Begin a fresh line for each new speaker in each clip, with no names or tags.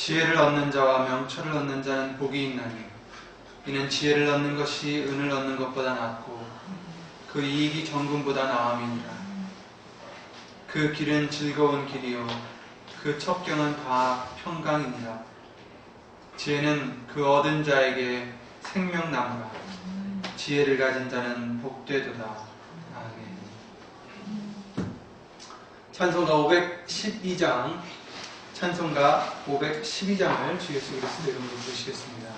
지혜를 얻는 자와 명철을 얻는 자는 복이 있나니 이는 지혜를 얻는 것이 은을 얻는 것보다 낫고 그 이익이 정금보다 나음이니라. 그 길은 즐거운 길이요 그 첩경은 다 평강이니라. 지혜는 그 얻은 자에게 생명나무라. 지혜를 가진 자는 복되도다. 아멘. 찬송가 512장 찬송가 512장을 주 예수 그리스도 이름으로 부르시겠습니다.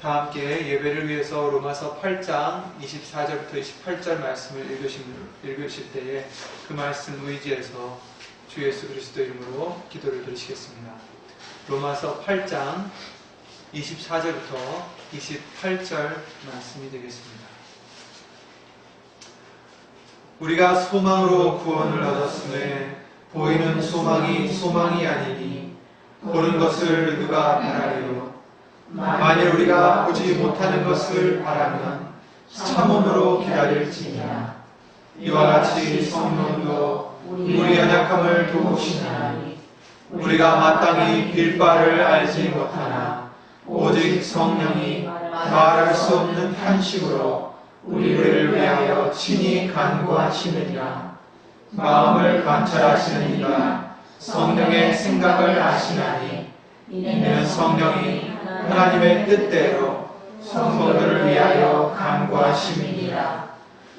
다 함께 예배를 위해서 로마서 8장 24절부터 28절 말씀을 읽으실 때에 그 말씀 의지해서 주 예수 그리스도 이름으로 기도를 드리시겠습니다. 로마서 8장 24절부터 28절 말씀이 되겠습니다. 우리가 소망으로 구원을 얻었음에 보이는 소망이 소망이 아니니 보는 것을 누가 바라리요. 만일 우리가 보지 못하는 것을 바라면 참음으로 기다릴지니라. 이와 같이 성령도 우리 연약함을 도우시나니 우리가 마땅히 빌 바를 알지 못하나 오직 성령이 말할 수 없는 탄식으로 우리를 위하여 친히 간구하시느니라. 마음을 관찰하시는 이가 성령의 생각을 아시나니 이는 성령이 하나님의 뜻대로 성도들을 위하여 간구하심이니라.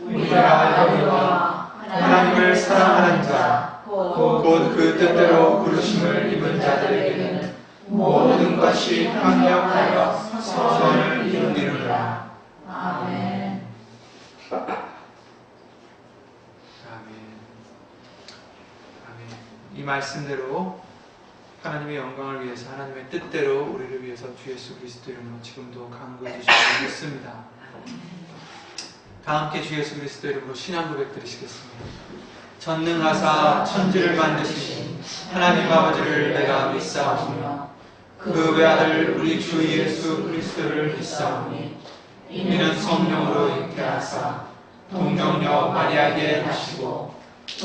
우리가 알거니와 하나님을 사랑하는 자 곧 그 뜻대로 부르심을 입은 자들에게는 모든 것이 합력하여 선을 이루리라.
아멘.
이 말씀대로 하나님의 영광을 위해서 하나님의 뜻대로 우리를 위해서 주 예수 그리스도 이름으로 지금도 간구해 주시고 믿습니다. 다 함께 주 예수 그리스도 이름으로 신앙 고백 드리시겠습니다. 전능하사 천지를 만드신 하나님 아버지를 내가 믿사오며 그 외아들 우리 주 예수 그리스도를 믿사오니 이는 성령으로 잉태하사 동정녀 마리아에게 나시고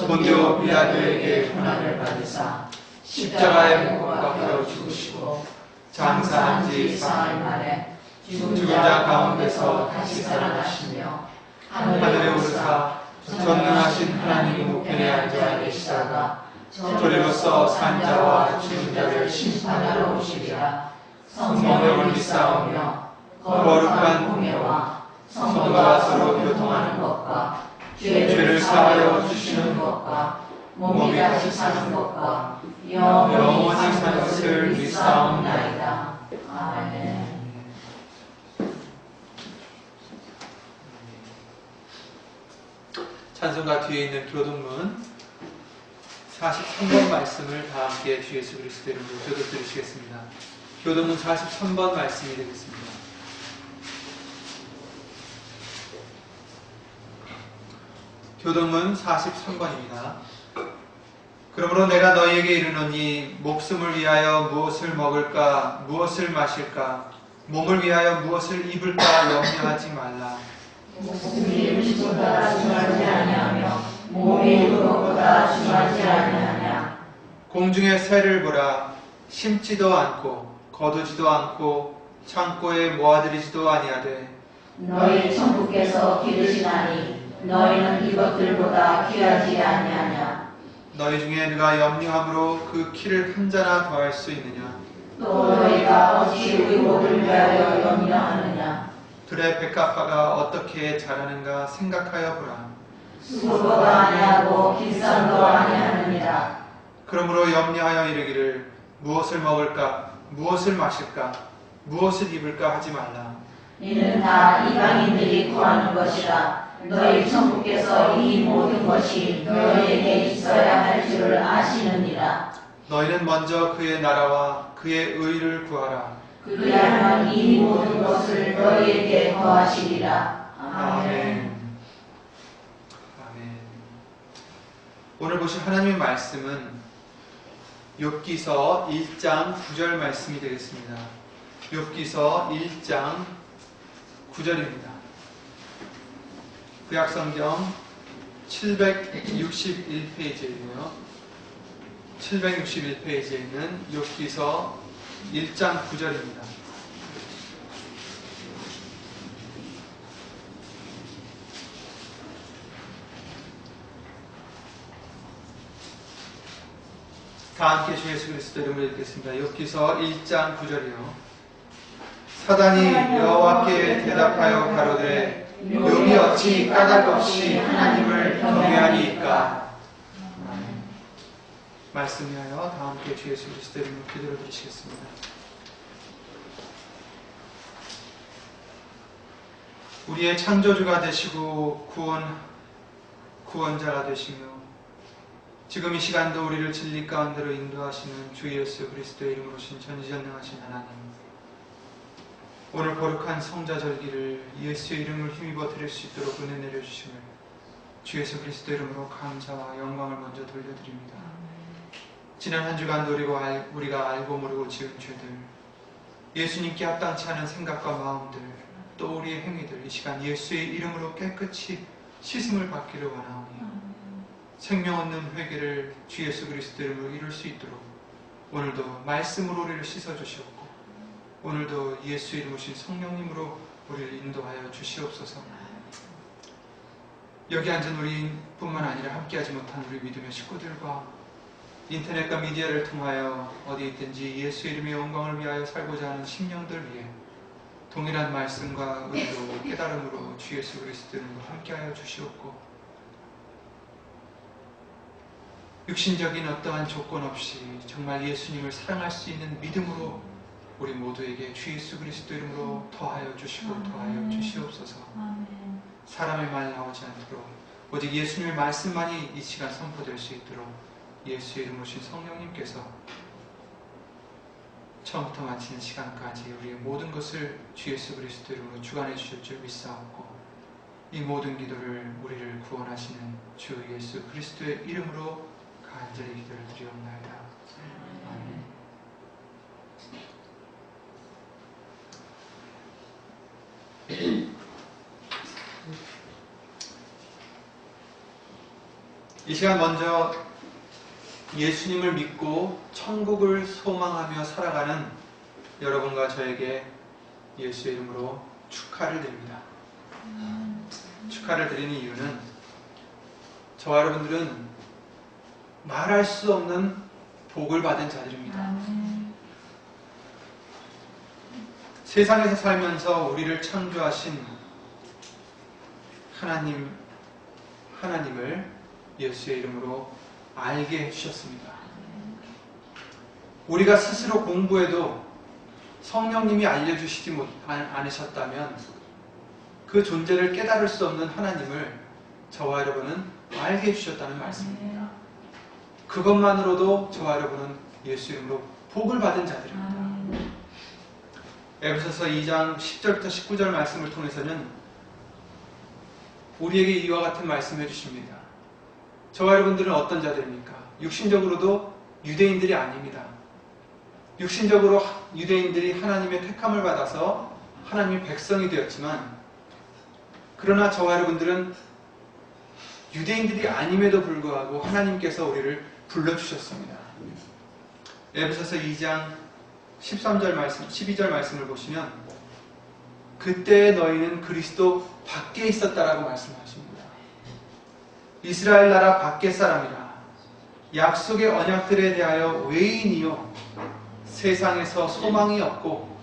본디오 빌라도에게 고난을 받으사 십자가에 못 박혀 죽으시고 장사한 지 사흘 만에 죽은 자 가운데서 다시 살아나시며 하늘에 오르사 전능하신 하나님 우편에 앉아 계시다가 저리로서 산자와 죽은 자를 심판하러 오시리라. 성령을 믿사오며 거룩한 공예와 성도가 서로 교통하는 것과 죄를 사하여 주시는 것과 몸이 다시 사는 것과 영원히 사는 것을 믿사옵나이다. 아멘. 찬송가 뒤에 있는 교동문 43번 말씀을 다 함께 주 예수 그리스도의 이름으로 교독 드리시겠습니다. 교동문 43번 말씀이 되겠습니다. 교동문 43번입니다. 그러므로 내가 너희에게 이르노니 목숨을 위하여 무엇을 먹을까 무엇을 마실까 몸을 위하여 무엇을 입을까 염려하지 말라.
목숨이 음식보다 중하지 아니하며 몸이 입을 것보다 중하지 아니하냐.
공중의 새를 보라. 심지도 않고 거두지도 않고 창고에 모아들이지도 아니하되
너희 천국께서 기르시나니 너희는 이것들보다 귀하지 아니하냐.
너희 중에 누가 염려함으로 그 키를 한 자나 더할 수 있느냐.
또 너희가 어찌 의복을 위하여 염려하느냐.
들의 백합화가 어떻게 자라는가 생각하여 보라.
수고도 아니하고 길쌈도 아니하느니라.
그러므로 염려하여 이르기를 무엇을 먹을까 무엇을 마실까 무엇을 입을까 하지 말라.
이는 다 이방인들이 구하는 것이라. 너희 천국께서 이 모든 것이 너희에게 있어야 할 줄을 아시느니라.
너희는 먼저 그의 나라와 그의 의를 구하라.
그리하면 이 모든 것을 너희에게 더하시리라. 아멘.
아멘. 오늘 보실 하나님의 말씀은 욥기서 1장 9절 말씀이 되겠습니다. 욥기서 1장 9절입니다. 구약성경 761페이지이고요. 761페이지에 있는 욥기서 1장 9절입니다. 다 함께 주 예수 그리스도 이름으로 읽겠습니다. 욥기서 1장 9절이요. 사단이 여호와께 대답하여 가로되 욥이 어찌 까닭없이 하나님을 경외하리이까. 말씀하여 다 함께 주 예수 그리스도 이름으로 기도를 드리시겠습니다. 우리의 창조주가 되시고 구원자가 되시며 지금 이 시간도 우리를 진리 가운데로 인도하시는 주 예수 그리스도의 이름으로 신 전지전능하신 하나님, 오늘 거룩한 성자절기를 예수의 이름을 힘입어 드릴 수 있도록 은혜 내려주심을 주 예수 그리스도 이름으로 감사와 영광을 먼저 돌려드립니다. 지난 한 주간도 우리가 알고 모르고 지은 죄들, 예수님께 합당치 않은 생각과 마음들, 또 우리의 행위들 이 시간 예수의 이름으로 깨끗이 씻음을 받기를 원하오니 생명 얻는 회개를 주 예수 그리스도 이름으로 이룰 수 있도록 오늘도 말씀으로 우리를 씻어주시옵고 오늘도 예수 이름 오신 성령님으로 우리를 인도하여 주시옵소서. 여기 앉은 우리뿐만 아니라 함께하지 못한 우리 믿음의 식구들과 인터넷과 미디어를 통하여 어디 있든지 예수 이름의 영광을 위하여 살고자 하는 심령들 위해 동일한 말씀과 의로 깨달음으로 주 예수 그리스도 이름으로 함께하여 주시옵고 육신적인 어떠한 조건 없이 정말 예수님을 사랑할 수 있는 믿음으로 우리 모두에게 주 예수 그리스도 이름으로 더하여 주시고 더하여 주시옵소서. 사람의 말 나오지 않도록 오직 예수님의 말씀만이 이 시간 선포될 수 있도록 예수 이름 오신 성령님께서 처음부터 마치는 시간까지 우리의 모든 것을 주 예수 그리스도 이름으로 주관해 주실 줄 믿사옵고 이 모든 기도를 우리를 구원하시는 주 예수 그리스도의 이름으로 간절히 기도를 드리옵나이다. 아멘. 이 시간 먼저 예수님을 믿고 천국을 소망하며 살아가는 여러분과 저에게 예수의 이름으로 축하를 드립니다. 축하를 드리는 이유는 저와 여러분들은 말할 수 없는 복을 받은 자들입니다. 세상에서 살면서 우리를 창조하신 하나님을 예수의 이름으로 알게 해주셨습니다. 우리가 스스로 공부해도 성령님이 알려주시지 않으셨다면 그 존재를 깨달을 수 없는 하나님을 저와 여러분은 알게 해주셨다는 말씀입니다. 그것만으로도 저와 여러분은 예수 이름으로 복을 받은 자들입니다. 에베소서 2장 10절부터 19절 말씀을 통해서는 우리에게 이와 같은 말씀을 해주십니다. 저와 여러분들은 어떤 자들입니까? 육신적으로도 유대인들이 아닙니다. 육신적으로 유대인들이 하나님의 택함을 받아서 하나님의 백성이 되었지만 그러나 저와 여러분들은 유대인들이 아님에도 불구하고 하나님께서 우리를 불러주셨습니다. 에베소서 2장 13절 말씀, 12절 말씀을 보시면 그때 너희는 그리스도 밖에 있었다라고 말씀하십니다. 이스라엘 나라 밖의 사람이라 약속의 언약들에 대하여 외인이요 세상에서 소망이 없고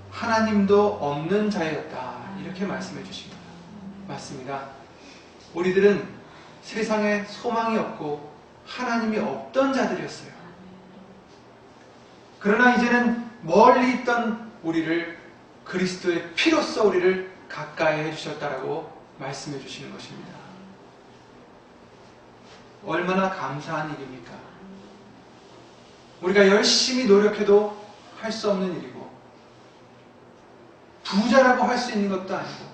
하나님도 없는 자였다. 이렇게 말씀해 주십니다. 맞습니다. 우리들은 세상에 소망이 없고 하나님이 없던 자들이었어요. 그러나 이제는 멀리 있던 우리를 그리스도의 피로써 우리를 가까이 해주셨다라고 말씀해 주시는 것입니다. 얼마나 감사한 일입니까? 우리가 열심히 노력해도 할 수 없는 일이고 부자라고 할 수 있는 것도 아니고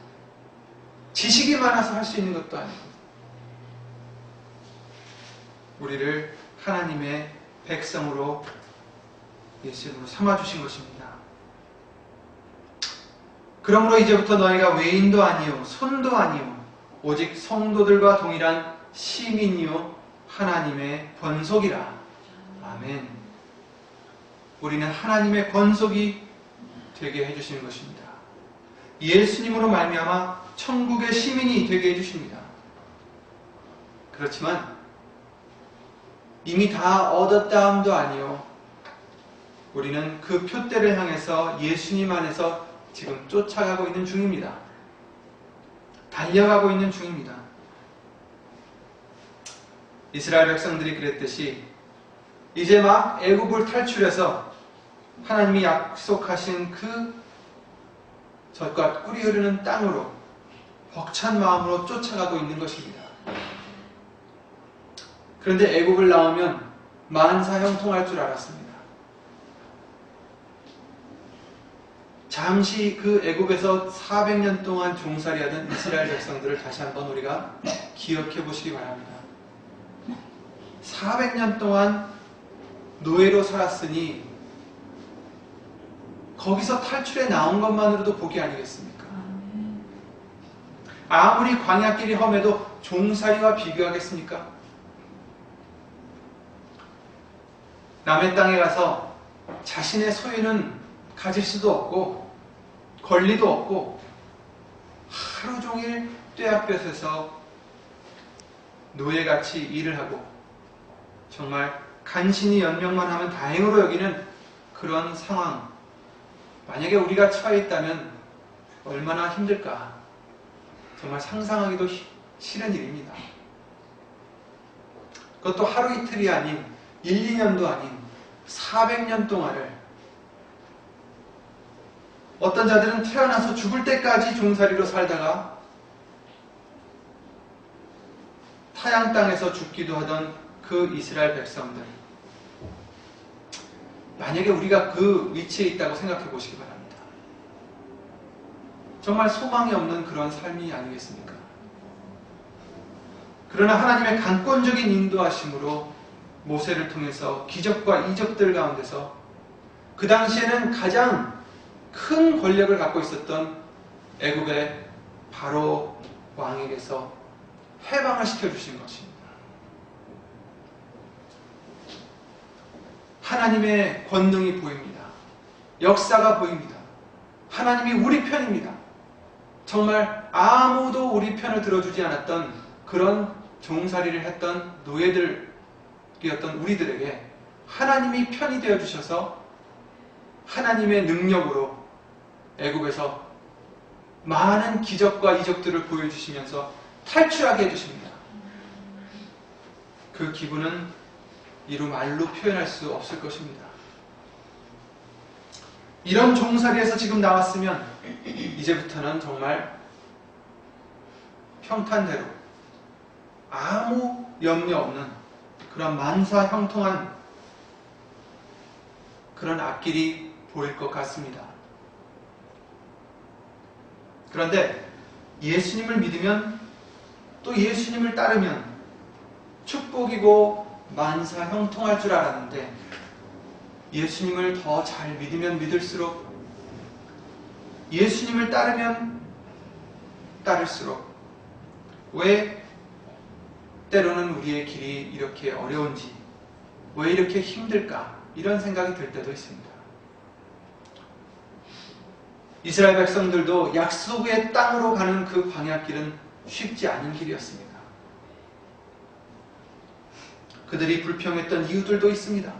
지식이 많아서 할 수 있는 것도 아니고 우리를 하나님의 백성으로 예수님으로 삼아주신 것입니다. 그러므로 이제부터 너희가 외인도 아니요 손도 아니요 오직 성도들과 동일한 시민이요 하나님의 권속이라. 아멘. 우리는 하나님의 권속이 되게 해주시는 것입니다. 예수님으로 말미암아 천국의 시민이 되게 해주십니다. 그렇지만 이미 다 얻었다 함도 아니요 우리는 그 표대를 향해서 예수님 안에서 지금 쫓아가고 있는 중입니다. 달려가고 있는 중입니다. 이스라엘 백성들이 그랬듯이 이제 막 애굽을 탈출해서 하나님이 약속하신 그 젖과 꿀이 흐르는 땅으로 벅찬 마음으로 쫓아가고 있는 것입니다. 그런데 애굽을 나오면 만사 형통할 줄 알았습니다. 잠시 그 애굽에서 400년 동안 종살이하던 이스라엘 백성들을 다시 한번 우리가 기억해 보시기 바랍니다. 400년 동안 노예로 살았으니 거기서 탈출해 나온 것만으로도 복이 아니겠습니까? 아무리 광야길이 험해도 종살이와 비교하겠습니까? 남의 땅에 가서 자신의 소유는 가질 수도 없고 권리도 없고 하루 종일 뙤약볕에서 노예같이 일을 하고 정말 간신히 연명만 하면 다행으로 여기는 그런 상황, 만약에 우리가 처해 있다면 얼마나 힘들까. 정말 상상하기도 싫은 일입니다. 그것도 하루 이틀이 아닌 1, 2년도 아닌 400년 동안을, 어떤 자들은 태어나서 죽을 때까지 종살이로 살다가 타양 땅에서 죽기도 하던 그 이스라엘 백성들, 만약에 우리가 그 위치에 있다고 생각해 보시기 바랍니다. 정말 소망이 없는 그런 삶이 아니겠습니까? 그러나 하나님의 강권적인 인도하심으로 모세를 통해서 기적과 이적들 가운데서 그 당시에는 가장 큰 권력을 갖고 있었던 애굽의 바로 왕에게서 해방을 시켜주신 것입니다. 하나님의 권능이 보입니다. 역사가 보입니다. 하나님이 우리 편입니다. 정말 아무도 우리 편을 들어주지 않았던 그런 종살이를 했던 노예들이었던 우리들에게 하나님이 편이 되어주셔서 하나님의 능력으로 애굽에서 많은 기적과 이적들을 보여주시면서 탈출하게 해주십니다. 그 기분은 이루 말로 표현할 수 없을 것입니다. 이런 종살이에서 지금 나왔으면 이제부터는 정말 평탄대로 아무 염려 없는 그런 만사 형통한 그런 앞길이 보일 것 같습니다. 그런데 예수님을 믿으면, 또 예수님을 따르면 축복이고 만사 형통할 줄 알았는데, 예수님을 더 잘 믿으면 믿을수록, 예수님을 따르면 따를수록 왜 때로는 우리의 길이 이렇게 어려운지, 왜 이렇게 힘들까, 이런 생각이 들 때도 있습니다. 이스라엘 백성들도 약속의 땅으로 가는 그 광야길은 쉽지 않은 길이었습니다. 그들이 불평했던 이유들도 있습니다.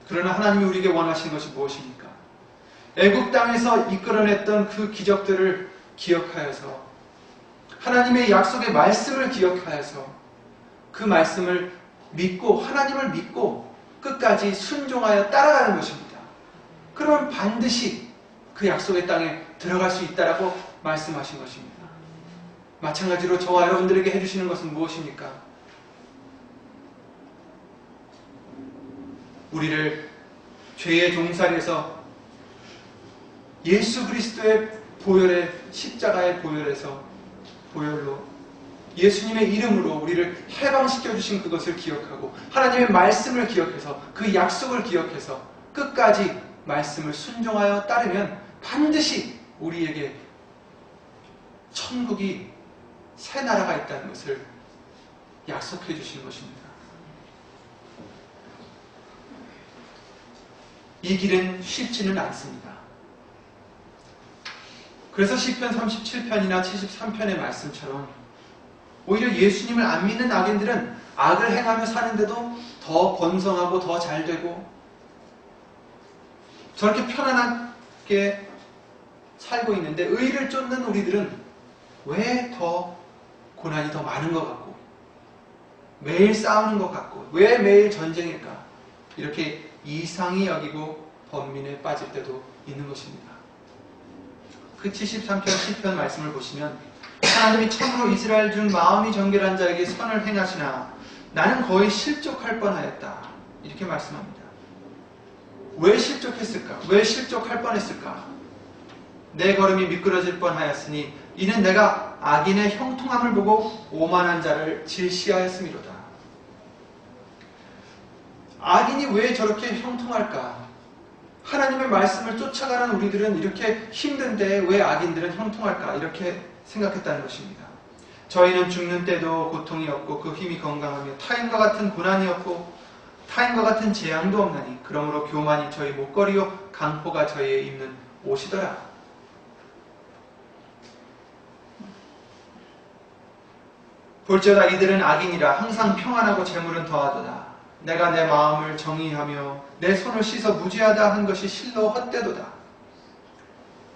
그러나 하나님이 우리에게 원하신 것이 무엇입니까? 애굽 땅에서 이끌어냈던 그 기적들을 기억하여서, 하나님의 약속의 말씀을 기억하여서 그 말씀을 믿고, 하나님을 믿고 끝까지 순종하여 따라가는 것입니다. 그러면 반드시 그 약속의 땅에 들어갈 수 있다라고 말씀하신 것입니다. 마찬가지로 저와 여러분들에게 해주시는 것은 무엇입니까? 우리를 죄의 종살이에서 예수 그리스도의 보혈의, 십자가의 보혈로 예수님의 이름으로 우리를 해방시켜 주신 그것을 기억하고, 하나님의 말씀을 기억해서 그 약속을 기억해서 끝까지 말씀을 순종하여 따르면 반드시 우리에게 천국이, 새 나라가 있다는 것을 약속해 주신 것입니다. 이 길은 쉽지는 않습니다. 그래서 시편 37편이나 73편의 말씀처럼 오히려 예수님을 안 믿는 악인들은 악을 행하며 사는데도 더 번성하고 더 잘되고 저렇게 편안하게 살고 있는데, 의를 쫓는 우리들은 왜 더 고난이 더 많은 것 같고, 매일 싸우는 것 같고, 왜 매일 전쟁일까, 이렇게 이상히 여기고 번민에 빠질 때도 있는 것입니다. 그 73편 시편 말씀을 보시면, 하나님이 참으로 이스라엘 중 마음이 정결한 자에게 선을 행하시나 나는 거의 실족할 뻔하였다, 이렇게 말씀합니다. 왜 실족했을까? 왜 실족할 뻔했을까? 내 걸음이 미끄러질 뻔하였으니 이는 내가 악인의 형통함을 보고 오만한 자를 질시하였음이로다. 악인이 왜 저렇게 형통할까? 하나님의 말씀을 쫓아가는 우리들은 이렇게 힘든데 왜 악인들은 형통할까? 이렇게 생각했다는 것입니다. 저희는 죽는 때도 고통이 없고 그 힘이 건강하며 타인과 같은 고난이 없고 타인과 같은 재앙도 없나니 그러므로 교만이 저희 목걸이요 강포가 저희의 입는 옷이더라. 볼지어다 이들은 악인이라 항상 평안하고 재물은 더하도다. 내가 내 마음을 정의하며 내 손을 씻어 무죄하다 한 것이 실로 헛되도다.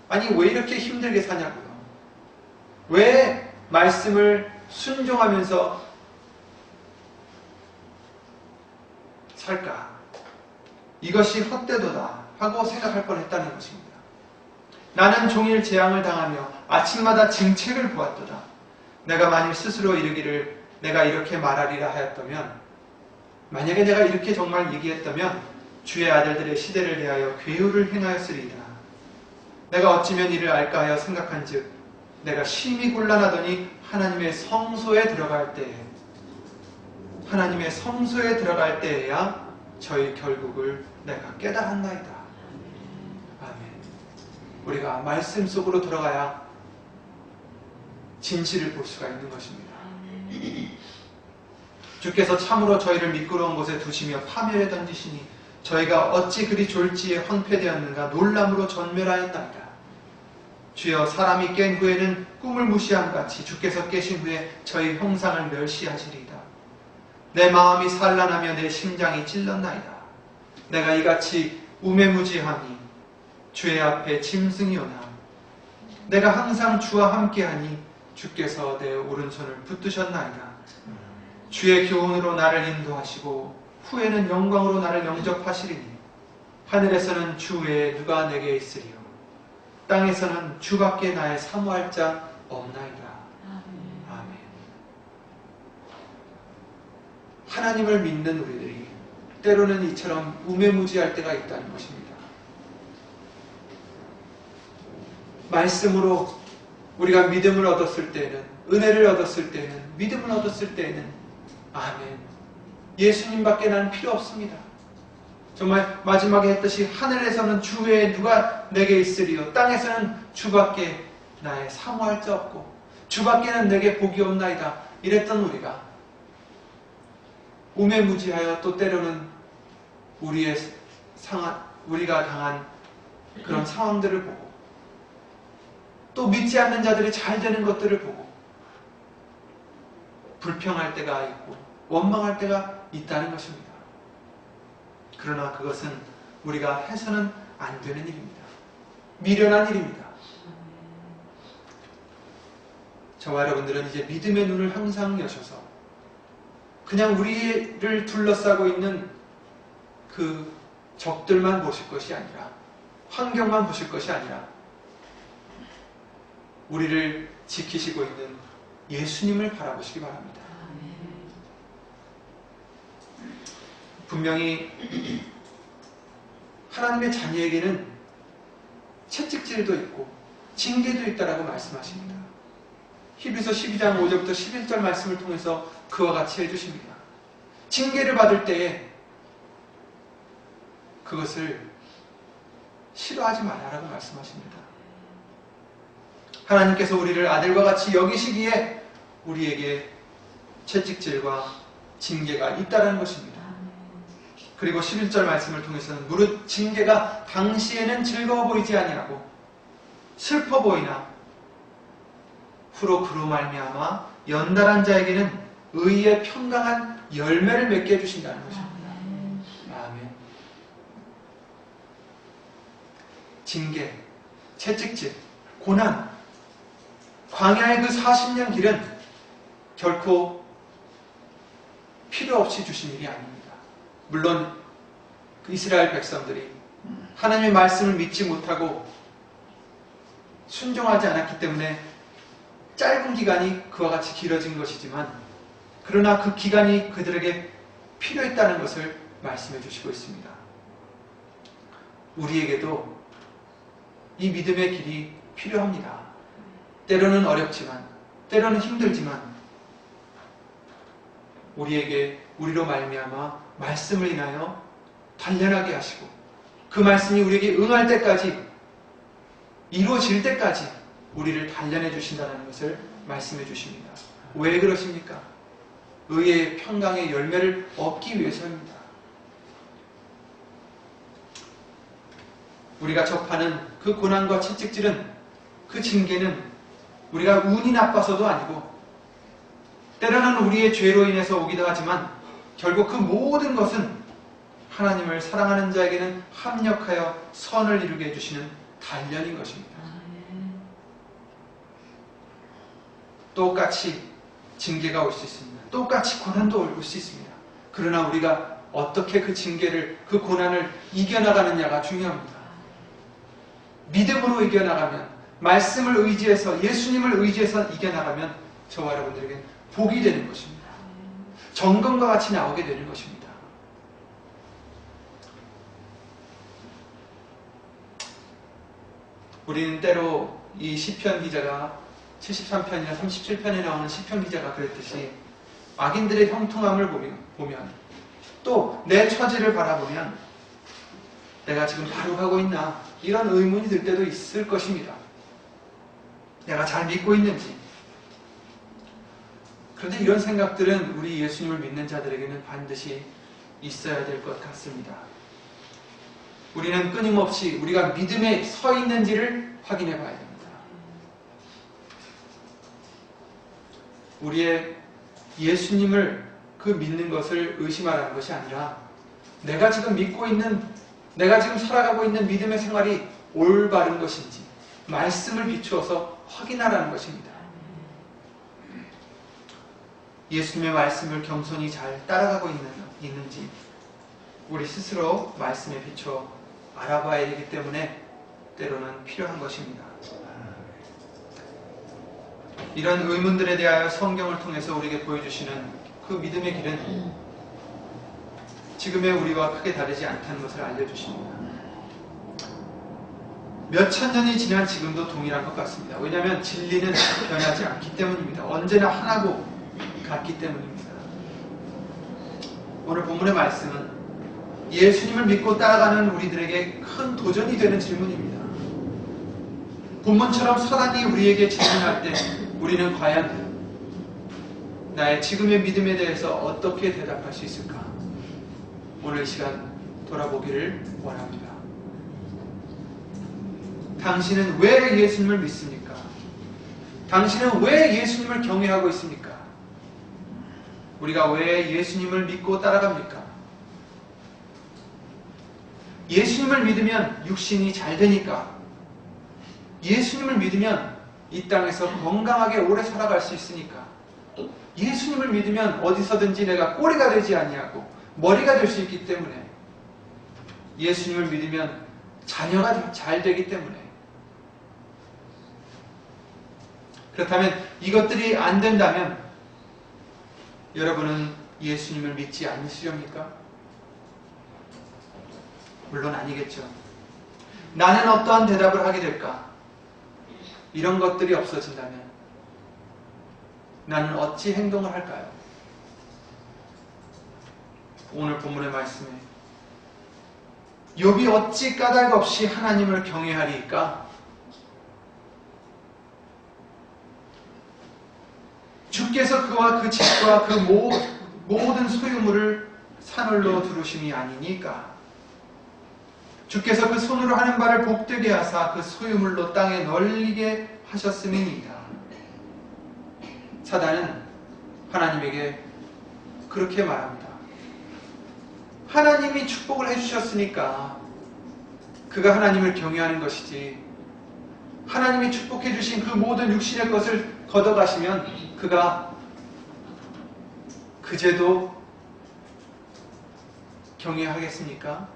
아니 왜 이렇게 힘들게 사냐고요. 왜 말씀을 순종하면서 살까? 이것이 헛되도다 하고 생각할 뻔했다는 것입니다. 나는 종일 재앙을 당하며 아침마다 징책을 보았도다. 내가 만일 스스로 이르기를 내가 이렇게 말하리라 하였다면, 만약에 내가 이렇게 정말 얘기했다면 주의 아들들의 시대를 대하여 괴우를 행하였으리이다. 내가 어찌면 이를 알까 하여 생각한즉 내가 심히 곤란하더니 하나님의 성소에 들어갈 때에야 저희 결국을 내가 깨달았나이다. 아멘. 우리가 말씀 속으로 들어가야 진실을 볼 수가 있는 것입니다. 주께서 참으로 저희를 미끄러운 곳에 두시며 파멸에 던지시니 저희가 어찌 그리 졸지에 황폐되었는가 놀람으로 전멸하였나이다. 주여 사람이 깬 후에는 꿈을 무시함같이 주께서 깨신 후에 저희 형상을 멸시하시리이다. 내 마음이 산란하며 내 심장이 찔렀나이다. 내가 이같이 우매무지하니 주의 앞에 짐승이오나 내가 항상 주와 함께하니 주께서 내 오른손을 붙드셨나이다. 주의 교훈으로 나를 인도하시고 후에는 영광으로 나를 영접하시리니 하늘에서는 주 외에 누가 내게 있으리요 땅에서는 주밖에 나의 사모할 자 없나이다. 아멘. 하나님을 믿는 우리들이 때로는 이처럼 우매무지할 때가 있다는 것입니다. 말씀으로 우리가 믿음을 얻었을 때는, 은혜를 얻었을 때는, 믿음을 얻었을 때는 아멘. 예수님밖에 나는 필요 없습니다. 정말 마지막에 했듯이 하늘에서는 주 외에 누가 내게 있으리요 땅에서는 주밖에 나의 사모할 자 없고 주밖에는 내게 복이 없나이다. 이랬던 우리가 우매무지하여 또 때로는 우리가 당한 그런 상황들을 보고 또 믿지 않는 자들이 잘 되는 것들을 보고 불평할 때가 있고 원망할 때가 있다는 것입니다. 그러나 그것은 우리가 해서는 안 되는 일입니다. 미련한 일입니다. 저와 여러분들은 이제 믿음의 눈을 항상 여셔서 그냥 우리를 둘러싸고 있는 그 적들만 보실 것이 아니라 환경만 보실 것이 아니라 우리를 지키시고 있는 예수님을 바라보시기 바랍니다. 분명히 하나님의 자녀에게는 채찍질도 있고 징계도 있다라고 말씀하십니다. 히브리서 12장 5절부터 11절 말씀을 통해서 그와 같이 해주십니다. 징계를 받을 때에 그것을 싫어하지 말아라고 말씀하십니다. 하나님께서 우리를 아들과 같이 여기시기에 우리에게 채찍질과 징계가 있다는 것입니다. 그리고 11절 말씀을 통해서는 무릇 징계가 당시에는 즐거워 보이지 아니하고 슬퍼 보이나 후로 그로 말미암아 연달한 자에게는 의의 평강한 열매를 맺게 해주신다는 것입니다. 아멘. 징계, 채찍질, 고난, 광야의 그 40년 길은 결코 필요 없이 주신 일이 아닙니다. 물론 그 이스라엘 백성들이 하나님의 말씀을 믿지 못하고 순종하지 않았기 때문에 짧은 기간이 그와 같이 길어진 것이지만 그러나 그 기간이 그들에게 필요했다는 것을 말씀해 주시고 있습니다. 우리에게도 이 믿음의 길이 필요합니다. 때로는 어렵지만 때로는 힘들지만 우리로 말미암아 말씀을 인하여 단련하게 하시고 그 말씀이 우리에게 응할 때까지 이루어질 때까지 우리를 단련해 주신다는 것을 말씀해 주십니다. 왜 그러십니까? 의의 평강의 열매를 얻기 위해서입니다. 우리가 접하는 그 고난과 채찍질은, 그 징계는 우리가 운이 나빠서도 아니고 때로는 우리의 죄로 인해서 오기도 하지만 결국 그 모든 것은 하나님을 사랑하는 자에게는 합력하여 선을 이루게 해주시는 단련인 것입니다. 똑같이 징계가 올 수 있습니다. 똑같이 고난도 올 수 있습니다. 그러나 우리가 어떻게 그 징계를, 그 고난을 이겨나가느냐가 중요합니다. 믿음으로 이겨나가면, 말씀을 의지해서, 예수님을 의지해서 이겨나가면 저와 여러분들에게 복이 되는 것입니다. 정금과 같이 나오게 되는 것입니다. 우리는 때로 이 시편 기자가 73편이나 37편에 나오는 시편 기자가 그랬듯이 악인들의 형통함을 보면 또 내 처지를 바라보면 내가 지금 바로 가고 있나 이런 의문이 들 때도 있을 것입니다. 내가 잘 믿고 있는지. 그런데 이런 생각들은 우리 예수님을 믿는 자들에게는 반드시 있어야 될 것 같습니다. 우리는 끊임없이 우리가 믿음에 서 있는지를 확인해 봐야 됩니다. 우리의 예수님을 그 믿는 것을 의심하라는 것이 아니라 내가 지금 믿고 있는, 내가 지금 살아가고 있는 믿음의 생활이 올바른 것인지 말씀을 비추어서 확인하라는 것입니다. 예수님의 말씀을 겸손히 잘 따라가고 있는지 우리 스스로 말씀에 비추어 알아봐야 되기 때문에 때로는 필요한 것입니다. 이런 의문들에 대하여 성경을 통해서 우리에게 보여주시는 그 믿음의 길은 지금의 우리와 크게 다르지 않다는 것을 알려주십니다. 몇천 년이 지난 지금도 동일한 것 같습니다. 왜냐하면 진리는 변하지 않기 때문입니다. 언제나 하나고 같기 때문입니다. 오늘 본문의 말씀은 예수님을 믿고 따라가는 우리들에게 큰 도전이 되는 질문입니다. 본문처럼 사단이 우리에게 질문할 때 우리는 과연 나의 지금의 믿음에 대해서 어떻게 대답할 수 있을까? 오늘 이 시간 돌아보기를 원합니다. 당신은 왜 예수님을 믿습니까? 당신은 왜 예수님을 경외하고 있습니까? 우리가 왜 예수님을 믿고 따라갑니까? 예수님을 믿으면 육신이 잘 되니까, 예수님을 믿으면 이 땅에서 건강하게 오래 살아갈 수 있으니까, 예수님을 믿으면 어디서든지 내가 꼬리가 되지 아니하고 머리가 될 수 있기 때문에, 예수님을 믿으면 자녀가 잘 되기 때문에. 그렇다면 이것들이 안 된다면 여러분은 예수님을 믿지 않으시렵니까? 물론 아니겠죠. 나는 어떠한 대답을 하게 될까? 이런 것들이 없어진다면 나는 어찌 행동을 할까요? 오늘 본문의 말씀에 욥이 어찌 까닭 없이 하나님을 경외하리이까? 주께서 그와 그 집과 그 모든 소유물을 산울로 두르심이 아니니까? 주께서 그 손으로 하는 바를 복되게 하사 그 소유물로 땅에 널리게 하셨음이니이다. 사단은 하나님에게 그렇게 말합니다. 하나님이 축복을 해주셨으니까 그가 하나님을 경외하는 것이지, 하나님이 축복해 주신 그 모든 육신의 것을 걷어가시면 그가 그제도 경외하겠습니까?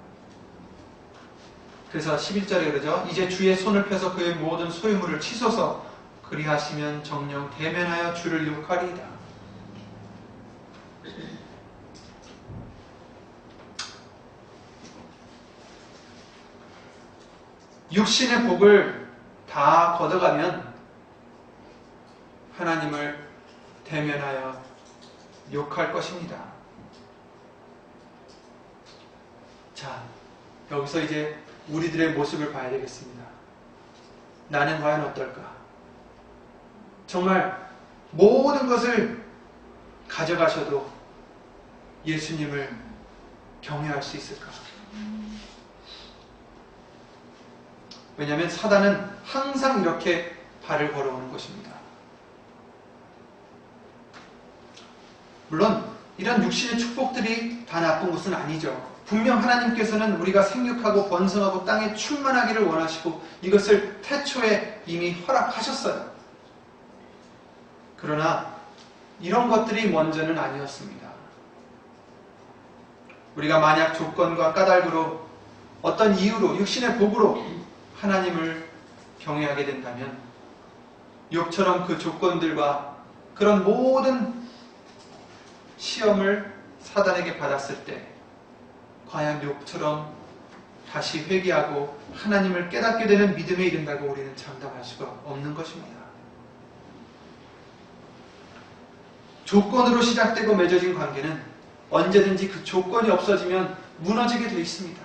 그래서 11절에 그러죠. 이제 주의 손을 펴서 그의 모든 소유물을 치소서, 그리하시면 정녕 대면하여 주를 욕하리이다. 육신의 복을 다 걷어가면 하나님을 대면하여 욕할 것입니다. 자, 여기서 이제 우리들의 모습을 봐야 되겠습니다. 나는 과연 어떨까? 정말 모든 것을 가져가셔도 예수님을 경외할 수 있을까? 왜냐하면 사단은 항상 이렇게 발을 걸어오는 것입니다. 물론 이런 육신의 축복들이 다 나쁜 것은 아니죠. 분명 하나님께서는 우리가 생육하고 번성하고 땅에 충만하기를 원하시고 이것을 태초에 이미 허락하셨어요. 그러나 이런 것들이 먼저는 아니었습니다. 우리가 만약 조건과 까닭으로 어떤 이유로 육신의 복으로 하나님을 경외하게 된다면 욥처럼 그 조건들과 그런 모든 시험을 사단에게 받았을 때 과연 욥처럼 다시 회개하고 하나님을 깨닫게 되는 믿음에 이른다고 우리는 장담할 수가 없는 것입니다. 조건으로 시작되고 맺어진 관계는 언제든지 그 조건이 없어지면 무너지게 되어 있습니다.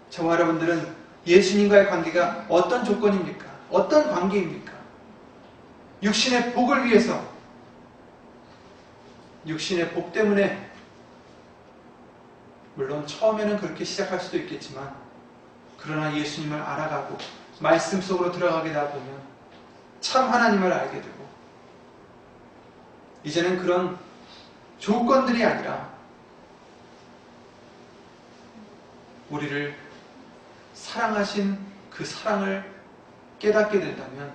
저와 여러분들은 예수님과의 관계가 어떤 조건입니까? 어떤 관계입니까? 육신의 복을 위해서, 육신의 복 때문에 물론 처음에는 그렇게 시작할 수도 있겠지만 그러나 예수님을 알아가고 말씀 속으로 들어가게 되다 보면 참 하나님을 알게 되고 이제는 그런 조건들이 아니라 우리를 사랑하신 그 사랑을 깨닫게 된다면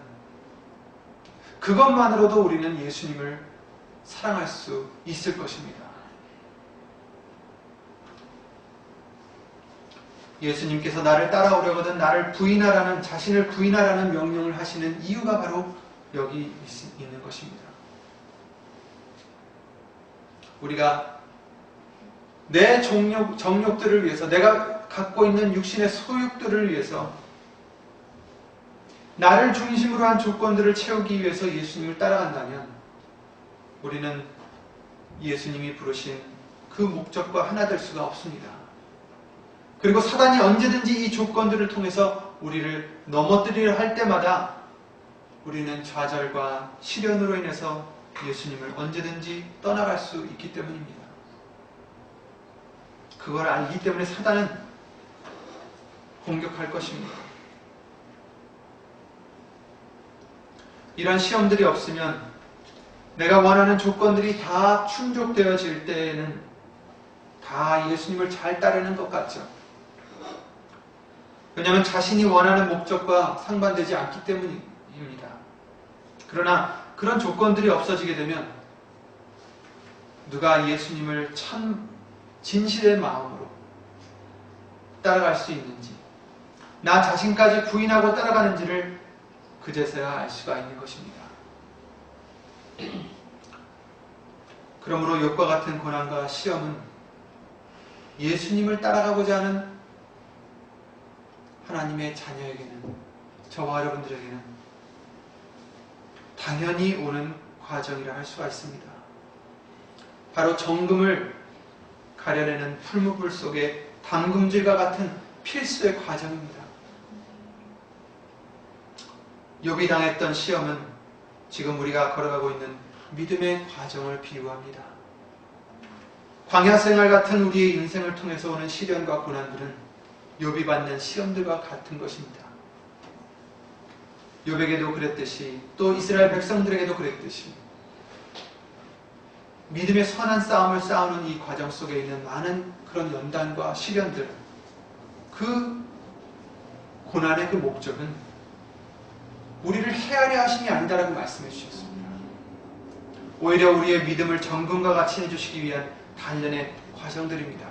그것만으로도 우리는 예수님을 사랑할 수 있을 것입니다. 예수님께서 나를 따라오려거든 나를 부인하라는, 자신을 부인하라는 명령을 하시는 이유가 바로 여기 있는 것입니다. 우리가 내 정욕들을 위해서, 내가 갖고 있는 육신의 소욕들을 위해서 나를 중심으로 한 조건들을 채우기 위해서 예수님을 따라간다면 우리는 예수님이 부르신 그 목적과 하나 될 수가 없습니다. 그리고 사단이 언제든지 이 조건들을 통해서 우리를 넘어뜨리려 할 때마다 우리는 좌절과 시련으로 인해서 예수님을 언제든지 떠나갈 수 있기 때문입니다. 그걸 알기 때문에 사단은 공격할 것입니다. 이런 시험들이 없으면 내가 원하는 조건들이 다 충족되어질 때에는 다 예수님을 잘 따르는 것 같죠. 왜냐하면 자신이 원하는 목적과 상반되지 않기 때문입니다. 그러나 그런 조건들이 없어지게 되면 누가 예수님을 참 진실의 마음으로 따라갈 수 있는지, 나 자신까지 부인하고 따라가는지를 그제서야 알 수가 있는 것입니다. 그러므로 욥과 같은 고난과 시험은 예수님을 따라가고자 하는 하나님의 자녀에게는, 저와 여러분들에게는 당연히 오는 과정이라 할 수가 있습니다. 바로 정금을 가려내는 풀무불 속에 담금질과 같은 필수의 과정입니다. 욥이 당했던 시험은 지금 우리가 걸어가고 있는 믿음의 과정을 비유합니다. 광야 생활 같은 우리의 인생을 통해서 오는 시련과 고난들은 욥이 받는 시험들과 같은 것입니다. 욥에게도 그랬듯이 또 이스라엘 백성들에게도 그랬듯이 믿음의 선한 싸움을 싸우는 이 과정 속에 있는 많은 그런 연단과 시련들, 그 고난의 그 목적은 우리를 헤아려 하심이 아니다라고 말씀해 주셨습니다. 오히려 우리의 믿음을 정금과 같이 해주시기 위한 단련의 과정들입니다.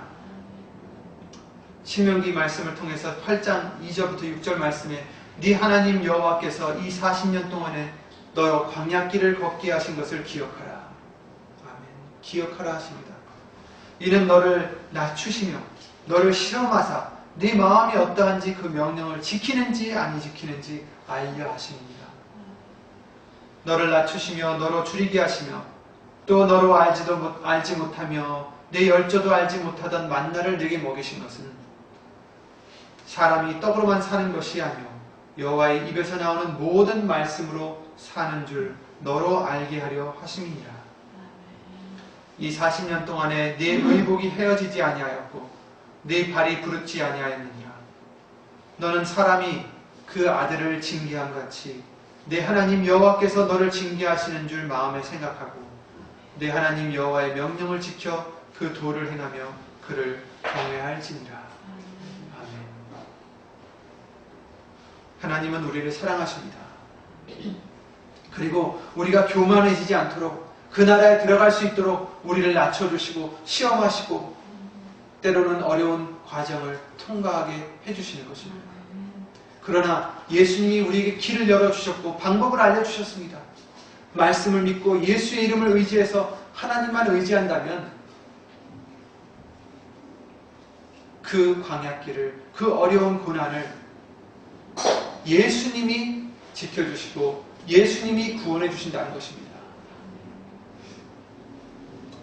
신명기 말씀을 통해서 8장 2절부터 6절 말씀에 네 하나님 여호와께서 이 40년 동안에 너 광야길을 걷게 하신 것을 기억하라. 아멘. 기억하라 하십니다. 이는 너를 낮추시며 너를 실험하사 네 마음이 어떠한지 그 명령을 지키는지 아니 지키는지 알려 하십니다. 너를 낮추시며 너로 줄이게 하시며 또 너로 알지 못하며 내 열조도 알지 못하던 만나를 네게 먹이신 것은 사람이 떡으로만 사는 것이 아니요 여호와의 입에서 나오는 모든 말씀으로 사는 줄 너로 알게 하려 하심이니라. 이 40년 동안에 네 의복이 헤어지지 아니하였고 네 발이 부르지 아니하였느니라. 너는 사람이 그 아들을 징계함 같이 내 하나님 여호와께서 너를 징계하시는 줄 마음에 생각하고 내 하나님 여호와의 명령을 지켜 그 도를 행하며 그를 경외할지니라. 아멘. 하나님은 우리를 사랑하십니다. 그리고 우리가 교만해지지 않도록 그 나라에 들어갈 수 있도록 우리를 낮춰주시고 시험하시고 때로는 어려운 과정을 통과하게 해주시는 것입니다. 그러나 예수님이 우리에게 길을 열어주셨고 방법을 알려주셨습니다. 말씀을 믿고 예수의 이름을 의지해서 하나님만 의지한다면 그 광야길을, 그 어려운 고난을 예수님이 지켜주시고 예수님이 구원해 주신다는 것입니다.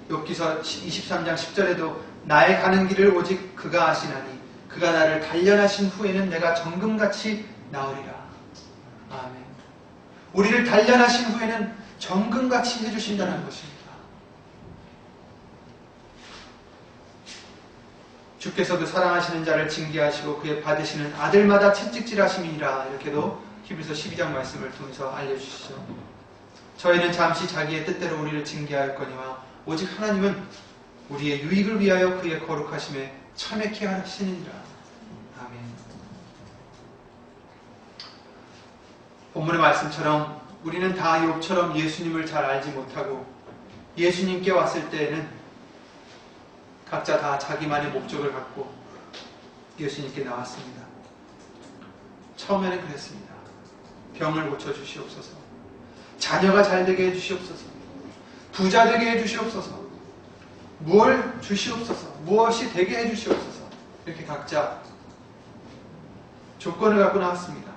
욥기서 23장 10절에도 나의 가는 길을 오직 그가 아시나니 그가 나를 단련하신 후에는 내가 정금같이 나으리라. 아멘. 우리를 단련하신 후에는 정금같이 해주신다는 것입니다. 주께서도 사랑하시는 자를 징계하시고 그의 받으시는 아들마다 채찍질하심이니라. 이렇게도 히브리서 12장 말씀을 통해서 알려주시죠. 저희는 잠시 자기의 뜻대로 우리를 징계하였거니와 오직 하나님은 우리의 유익을 위하여 그의 거룩하심에 참회케 하시느니라. 아멘. 본문의 말씀처럼 우리는 다 욥처럼 예수님을 잘 알지 못하고 예수님께 왔을 때에는 각자 다 자기만의 목적을 갖고 예수님께 나왔습니다. 처음에는 그랬습니다. 병을 고쳐주시옵소서, 자녀가 잘되게 해주시옵소서, 부자 되게 해주시옵소서, 무엇을 주시옵소서, 무엇이 되게 해주시옵소서, 이렇게 각자 조건을 갖고 나왔습니다.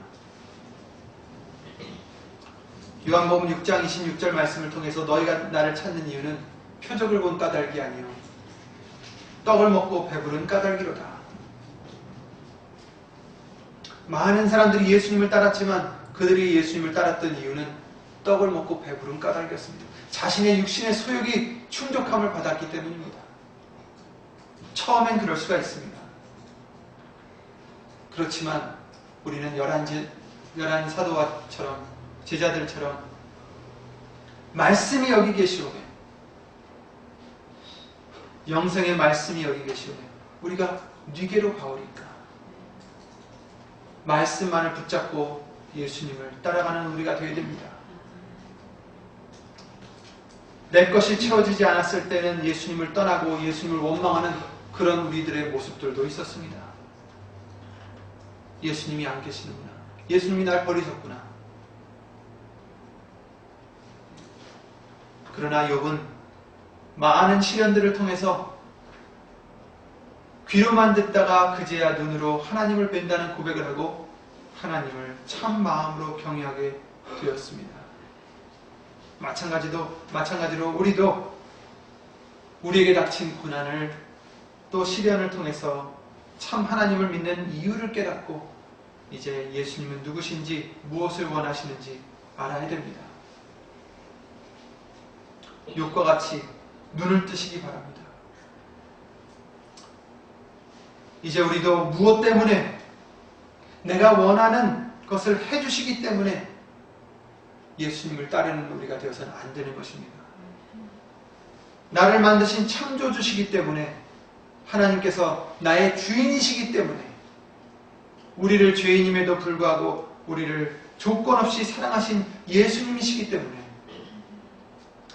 요한복음 6장 26절 말씀을 통해서 너희가 나를 찾는 이유는 표적을 본 까닭이 아니요 떡을 먹고 배부른 까닭이로다. 많은 사람들이 예수님을 따랐지만 그들이 예수님을 따랐던 이유는 떡을 먹고 배부른 까닭이었습니다. 자신의 육신의 소욕이 충족함을 받았기 때문입니다. 처음엔 그럴 수가 있습니다. 그렇지만 우리는 열한 사도와처럼 제자들처럼 말씀이 여기 계시오매, 영생의 말씀이 여기 계시오매 우리가 뉘게로 가오리까. 말씀만을 붙잡고 예수님을 따라가는 우리가 되어야 됩니다. 내 것이 채워지지 않았을 때는 예수님을 떠나고 예수님을 원망하는 그런 우리들의 모습들도 있었습니다. 예수님이 안 계시는구나, 예수님이 날 버리셨구나. 그러나 욥은 많은 시련들을 통해서 귀로만 듣다가 그제야 눈으로 하나님을 뵌다는 고백을 하고 하나님을 참 마음으로 경외하게 되었습니다. 마찬가지로 우리도 우리에게 닥친 고난을 또 시련을 통해서 참 하나님을 믿는 이유를 깨닫고 이제 예수님은 누구신지 무엇을 원하시는지 알아야 됩니다. 욥과 같이 눈을 뜨시기 바랍니다. 이제 우리도 무엇 때문에 내가 원하는 것을 해주시기 때문에 예수님을 따르는 우리가 되어서는 안 되는 것입니다. 나를 만드신 창조주시기 때문에, 하나님께서 나의 주인이시기 때문에, 우리를 죄인임에도 불구하고 우리를 조건 없이 사랑하신 예수님이시기 때문에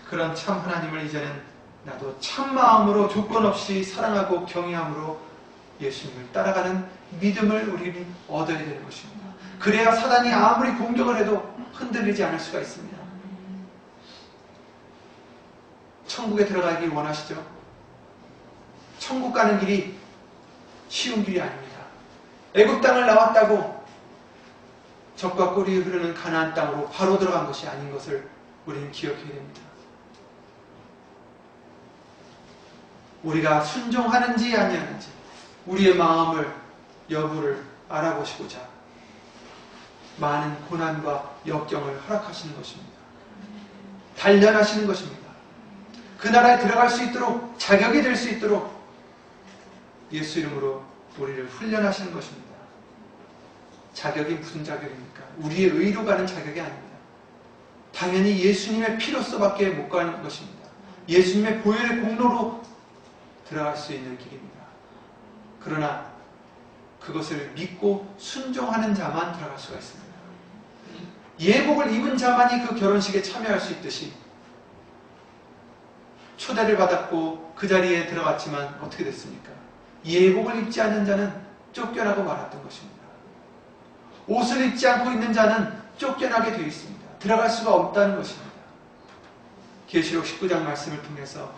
그런 참 하나님을 이제는 나도 참 마음으로 조건 없이 사랑하고 경외함으로 예수님을 따라가는 믿음을 우리는 얻어야 되는 것입니다. 그래야 사단이 아무리 공격을 해도 흔들리지 않을 수가 있습니다. 천국에 들어가길 원하시죠? 천국 가는 길이 쉬운 길이 아닙니다. 애굽 땅을 나왔다고 적과 꿀이 흐르는 가나안 땅으로 바로 들어간 것이 아닌 것을 우리는 기억해야 됩니다. 우리가 순종하는지 아니하는지 우리의 마음을 여부를 알아보시고자 많은 고난과 역경을 허락하시는 것입니다. 단련하시는 것입니다. 그 나라에 들어갈 수 있도록, 자격이 될 수 있도록 예수 이름으로 우리를 훈련하시는 것입니다. 자격이 무슨 자격입니까? 우리의 의로 가는 자격이 아닙니다. 당연히 예수님의 피로서밖에 못 가는 것입니다. 예수님의 보혈의 공로로 들어갈 수 있는 길입니다. 그러나 그것을 믿고 순종하는 자만 들어갈 수가 있습니다. 예복을 입은 자만이 그 결혼식에 참여할 수 있듯이 초대를 받았고 그 자리에 들어갔지만 어떻게 됐습니까? 예복을 입지 않는 자는 쫓겨나고 말았던 것입니다. 옷을 입지 않고 있는 자는 쫓겨나게 되어 있습니다. 들어갈 수가 없다는 것입니다. 계시록 19장 말씀을 통해서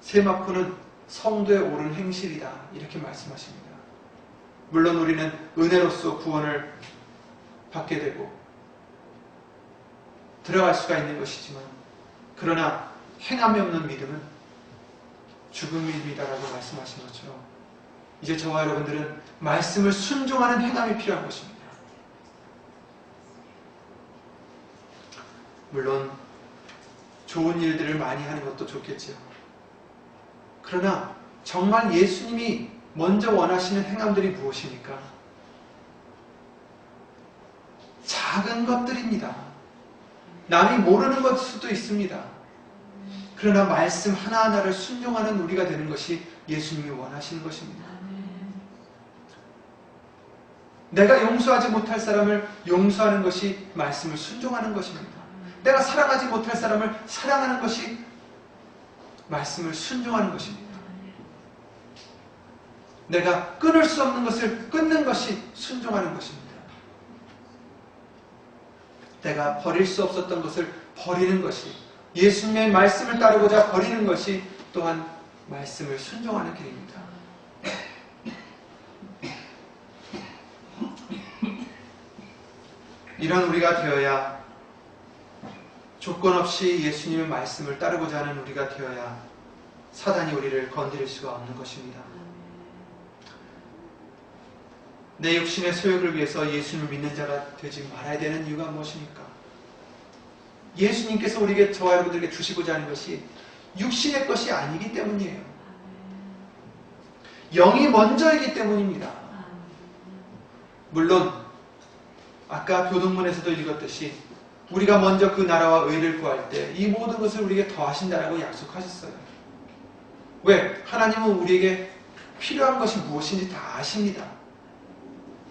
세마포는 성도의 옳은 행실이다 이렇게 말씀하십니다. 물론 우리는 은혜로서 구원을 받게 되고 들어갈 수가 있는 것이지만 그러나 행함이 없는 믿음은 죽음이다라고 말씀하신 것처럼 이제 저와 여러분들은 말씀을 순종하는 행함이 필요한 것입니다. 물론 좋은 일들을 많이 하는 것도 좋겠지요. 그러나 정말 예수님이 먼저 원하시는 행함들이 무엇입니까? 작은 것들입니다. 남이 모르는 것일 수도 있습니다. 그러나 말씀 하나하나를 순종하는 우리가 되는 것이 예수님이 원하시는 것입니다. 내가 용서하지 못할 사람을 용서하는 것이 말씀을 순종하는 것입니다. 내가 사랑하지 못할 사람을 사랑하는 것이 말씀을 순종하는 것입니다. 내가 끊을 수 없는 것을 끊는 것이 순종하는 것입니다. 내가 버릴 수 없었던 것을 버리는 것이, 예수님의 말씀을 따르고자 버리는 것이 또한 말씀을 순종하는 길입니다. 이런 우리가 되어야, 조건 없이 예수님의 말씀을 따르고자 하는 우리가 되어야 사단이 우리를 건드릴 수가 없는 것입니다. 내 육신의 소욕을 위해서 예수님을 믿는 자가 되지 말아야 되는 이유가 무엇입니까? 예수님께서 우리에게, 저와 여러분들에게 주시고자 하는 것이 육신의 것이 아니기 때문이에요. 영이 먼저이기 때문입니다. 물론 아까 교동문에서도 읽었듯이 우리가 먼저 그 나라와 의를 구할 때 이 모든 것을 우리에게 더하신다라고 약속하셨어요. 왜? 하나님은 우리에게 필요한 것이 무엇인지 다 아십니다.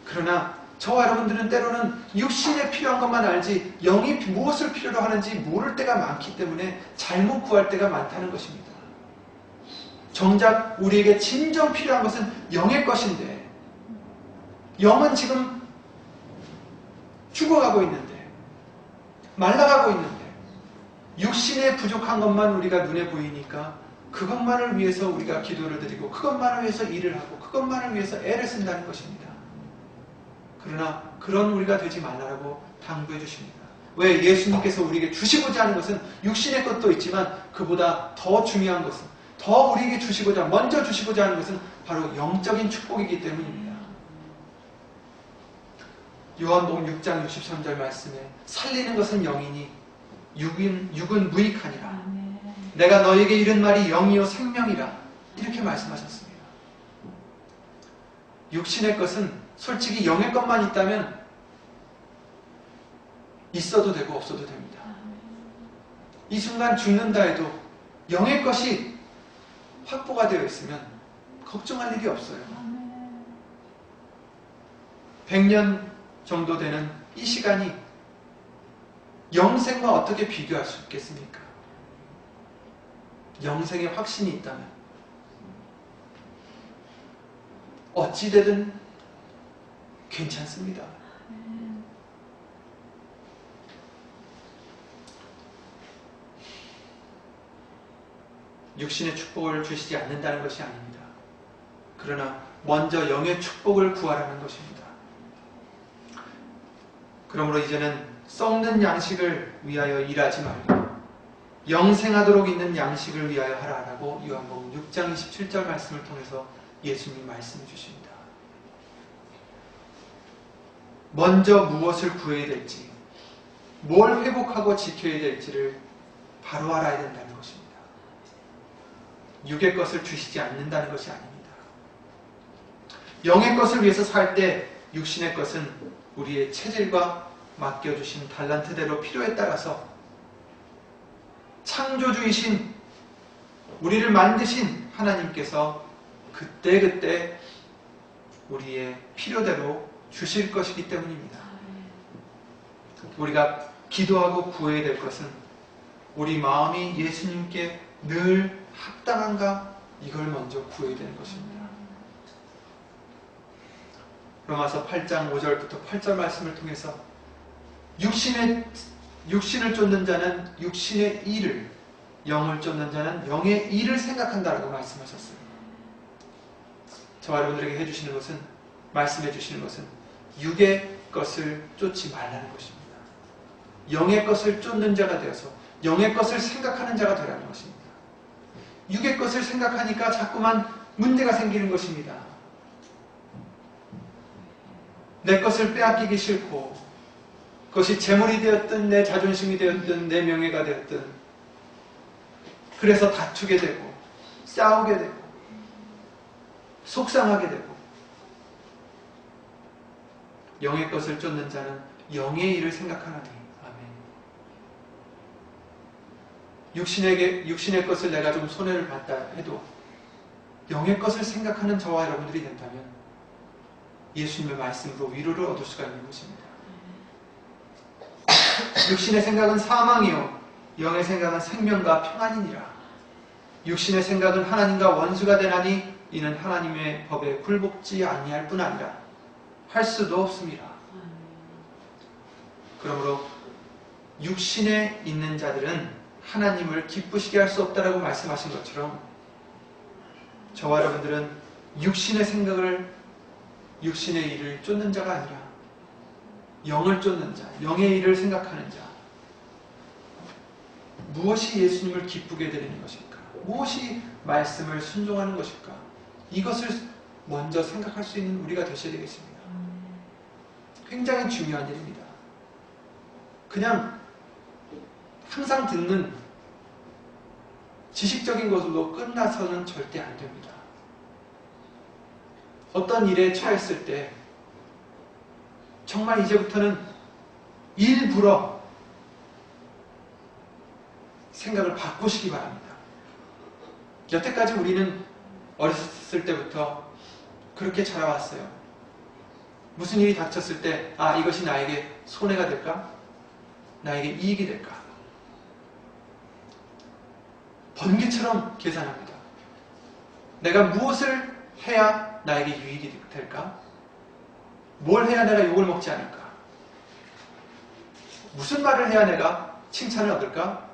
그러나 저와 여러분들은 때로는 육신에 필요한 것만 알지 영이 무엇을 필요로 하는지 모를 때가 많기 때문에 잘못 구할 때가 많다는 것입니다. 정작 우리에게 진정 필요한 것은 영의 것인데 영은 지금 죽어가고 있는데, 말라가고 있는데 육신에 부족한 것만 우리가 눈에 보이니까 그것만을 위해서 우리가 기도를 드리고 그것만을 위해서 일을 하고 그것만을 위해서 애를 쓴다는 것입니다. 그러나 그런 우리가 되지 말라고 당부해 주십니다. 왜? 예수님께서 우리에게 주시고자 하는 것은 육신의 것도 있지만 그보다 더 중요한 것은, 더 우리에게 주시고자, 먼저 주시고자 하는 것은 바로 영적인 축복이기 때문입니다. 요한복음 6장 63절 말씀에 살리는 것은 영이니 육은 무익하니라. 내가 너에게 이른 말이 영이요 생명이라. 이렇게 말씀하셨습니다. 육신의 것은 솔직히 영의 것만 있다면 있어도 되고 없어도 됩니다. 이 순간 죽는다 해도 영의 것이 확보가 되어 있으면 걱정할 일이 없어요. 100년 정도 되는 이 시간이 영생과 어떻게 비교할 수 있겠습니까? 영생의 확신이 있다면 어찌되든 괜찮습니다. 육신의 축복을 주시지 않는다는 것이 아닙니다. 그러나 먼저 영의 축복을 구하라는 것입니다. 그러므로 이제는 썩는 양식을 위하여 일하지 말고 영생하도록 있는 양식을 위하여 하라라고 요한복음 6장 27절 말씀을 통해서 예수님이 말씀해 주십니다. 먼저 무엇을 구해야 될지, 뭘 회복하고 지켜야 될지를 바로 알아야 된다는 것입니다. 육의 것을 주시지 않는다는 것이 아닙니다. 영의 것을 위해서 살 때 육신의 것은 우리의 체질과 맡겨주신 달란트대로 필요에 따라서 창조주이신 우리를 만드신 하나님께서 그때그때 우리의 필요대로 주실 것이기 때문입니다. 우리가 기도하고 구해야 될 것은 우리 마음이 예수님께 늘 합당한가, 이걸 먼저 구해야 되는 것입니다. 로마서 8장 5절부터 8절 말씀을 통해서 육신을 쫓는 자는 육신의 일을, 영을 쫓는 자는 영의 일을 생각한다라고 말씀하셨어요. 저와 여러분들에게 해주시는 것은, 말씀해 주시는 것은 육의 것을 쫓지 말라는 것입니다. 영의 것을 쫓는 자가 되어서 영의 것을 생각하는 자가 되라는 것입니다. 육의 것을 생각하니까 자꾸만 문제가 생기는 것입니다. 내 것을 빼앗기기 싫고, 그것이 재물이 되었든 내 자존심이 되었든 내 명예가 되었든, 그래서 다투게 되고 싸우게 되고 속상하게 되고, 영의 것을 쫓는 자는 영의 일을 생각하나니. 아멘. 육신의 것을 내가 좀 손해를 봤다 해도 영의 것을 생각하는 저와 여러분들이 된다면 예수님의 말씀으로 위로를 얻을 수가 있는 것입니다. 육신의 생각은 사망이요 영의 생각은 생명과 평안이니라. 육신의 생각은 하나님과 원수가 되나니 이는 하나님의 법에 굴복지 아니할 뿐 아니라 할 수도 없습니다. 그러므로 육신에 있는 자들은 하나님을 기쁘시게 할 수 없다라고 말씀하신 것처럼 저와 여러분들은 육신의 생각을, 육신의 일을 쫓는 자가 아니라 영을 쫓는 자, 영의 일을 생각하는 자, 무엇이 예수님을 기쁘게 드리는 것일까? 무엇이 말씀을 순종하는 것일까? 이것을 먼저 생각할 수 있는 우리가 되셔야 되겠습니다. 굉장히 중요한 일입니다. 그냥 항상 듣는 지식적인 것으로 끝나서는 절대 안 됩니다. 어떤 일에 처했을 때 정말 이제부터는 일부러 생각을 바꾸시기 바랍니다. 여태까지 우리는 어렸을 때부터 그렇게 자라왔어요. 무슨 일이 닥쳤을 때, 아, 이것이 나에게 손해가 될까? 나에게 이익이 될까? 번개처럼 계산합니다. 내가 무엇을 해야 나에게 유익이 될까? 뭘 해야 내가 욕을 먹지 않을까? 무슨 말을 해야 내가 칭찬을 얻을까?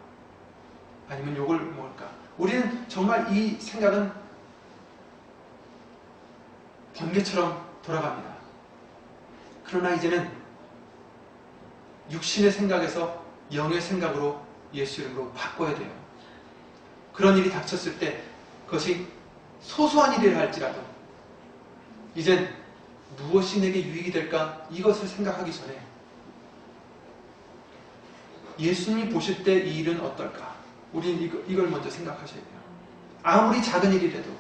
아니면 욕을 먹을까? 우리는 정말 이 생각은 번개처럼 돌아갑니다. 그러나 이제는 육신의 생각에서 영의 생각으로 예수 이름으로 바꿔야 돼요. 그런 일이 닥쳤을 때 그것이 소소한 일이라 할지라도 이젠 무엇이 내게 유익이 될까? 이것을 생각하기 전에 예수님이 보실 때 이 일은 어떨까? 우리는 이걸 먼저 생각하셔야 돼요. 아무리 작은 일이라도